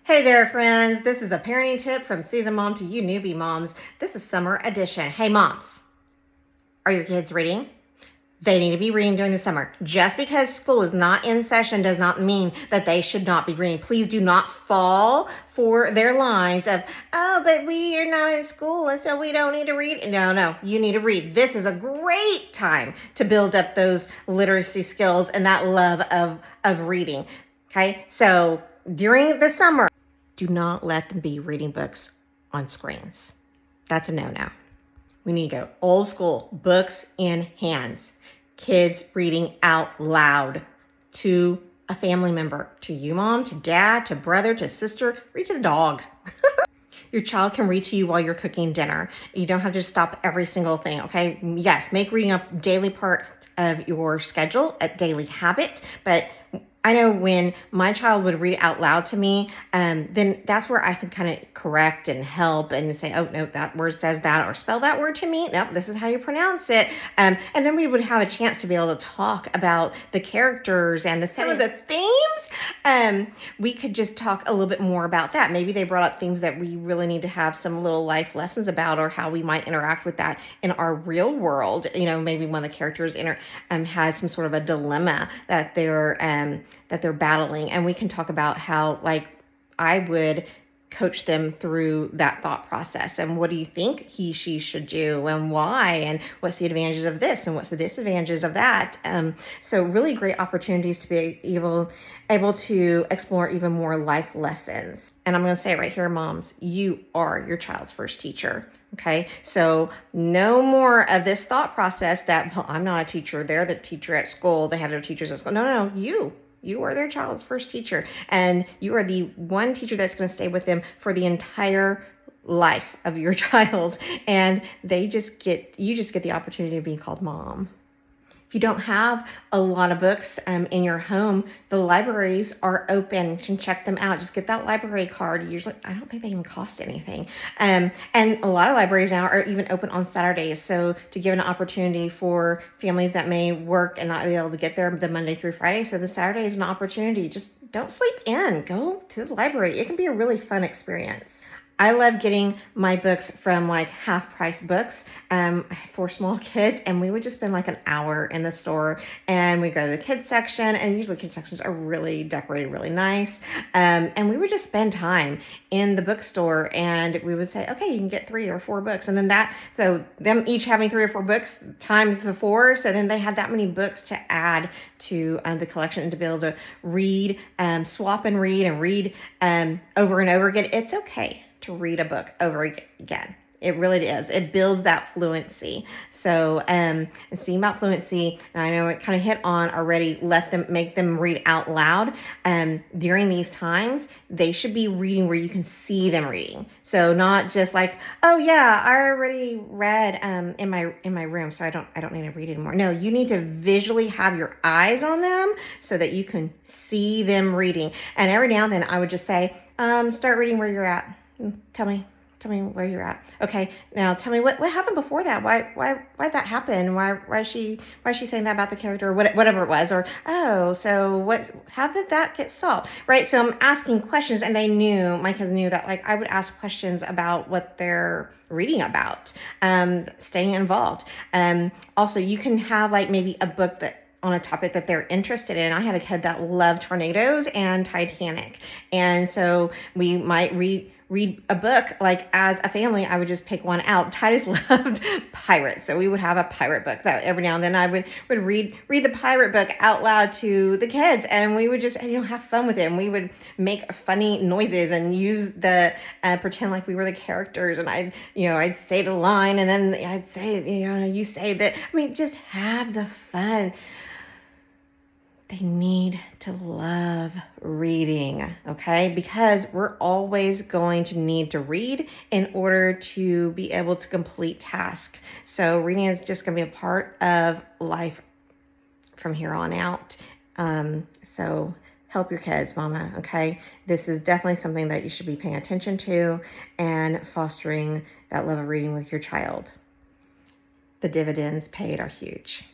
Hey there, friends. This is a parenting tip from seasoned mom to you newbie moms. This is summer edition. Hey, moms, are your kids reading? They need to be reading during the summer. Just because school is not in session does not mean that they should not be reading. Please do not fall for their lines of, oh, but we are not in school and so we don't need to read. No, you need to read. This is a great time to build up those literacy skills and that love of reading. Okay, so during the summer, do not let them be reading books on screens. That's a no-no. We need to go old school, books in hands. Kids reading out loud to a family member, to you, mom, to dad, to brother, to sister, read to the dog. Your child can read to you while you're cooking dinner. You don't have to stop every single thing, okay? Yes, make reading a daily part of your schedule, a daily habit, but I know when my child would read out loud to me, then that's where I could kind of correct and help and say, oh, no, that word says that, or spell that word to me. Nope, this is how you pronounce it. And then we would have a chance to be able to talk about the characters and some of the themes. We could just talk a little bit more about that. Maybe they brought up themes that we really need to have some little life lessons about, or how we might interact with that in our real world. You know, maybe one of the characters has some sort of a dilemma that they're battling, and we can talk about how, like, I would coach them through that thought process, and what do you think she should do, and why, and what's the advantages of this and what's the disadvantages of that. So really great opportunities to be able to explore even more life lessons. And I'm going to say it right here, moms, you are your child's first teacher. Okay, so no more of this thought process that, well, I'm not a teacher, they're the teacher at school, they have their teachers at school. No, you are their child's first teacher, and you are the one teacher that's going to stay with them for the entire life of your child, and you just get the opportunity to be called mom. If you don't have a lot of books in your home, the libraries are open. You can check them out. Just get that library card. Usually, I don't think they even cost anything. And a lot of libraries now are even open on Saturdays. So to give an opportunity for families that may work and not be able to get there the Monday through Friday. So the Saturday is an opportunity. Just don't sleep in. Go to the library. It can be a really fun experience. I love getting my books from like half price books for small kids, and we would just spend like an hour in the store, and we go to the kids section, and usually kids sections are really decorated really nice, and we would just spend time in the bookstore, and we would say, okay, you can get 3 or 4 books, and then so them each having 3 or 4 books times the 4, so then they have that many books to add to the collection, and to be able to read, swap and read over and over again. It's okay to read a book over again. It really is. It builds that fluency. So, and speaking about fluency, and I know it kind of hit on already, make them read out loud. During these times, they should be reading where you can see them reading. So not just like, oh yeah, I already read in my room, so I don't need to read anymore. No, you need to visually have your eyes on them so that you can see them reading. And every now and then, I would just say, start reading where you're at. Tell me where you're at. Okay, now tell me what happened before that. Why that happen? Why is she saying that about the character, or whatever it was? Or, oh, so how did that get solved? Right. So I'm asking questions, and my kids knew that, like, I would ask questions about what they're reading about, staying involved. Also, you can have like maybe a book that on a topic that they're interested in. I had a kid that loved tornadoes and Titanic. And so we might read a book, like, as a family. I would just pick one out. Titus loved pirates, so we would have a pirate book that every now and then I would read the pirate book out loud to the kids, and we would just have fun with it. And we would make funny noises and use pretend like we were the characters, and I'd say the line, and then I'd say, you say that. I mean, just have the fun. They need to love reading, okay? Because we're always going to need to read in order to be able to complete tasks. So reading is just going to be a part of life from here on out. So help your kids, mama, okay? This is definitely something that you should be paying attention to and fostering that love of reading with your child. The dividends paid are huge.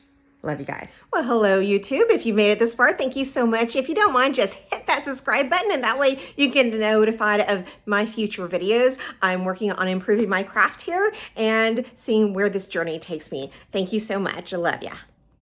Love you guys. Well, hello, YouTube. If you made it this far, thank you so much. If you don't mind, just hit that subscribe button, and that way you can get notified of my future videos. I'm working on improving my craft here and seeing where this journey takes me. Thank you so much. I love ya.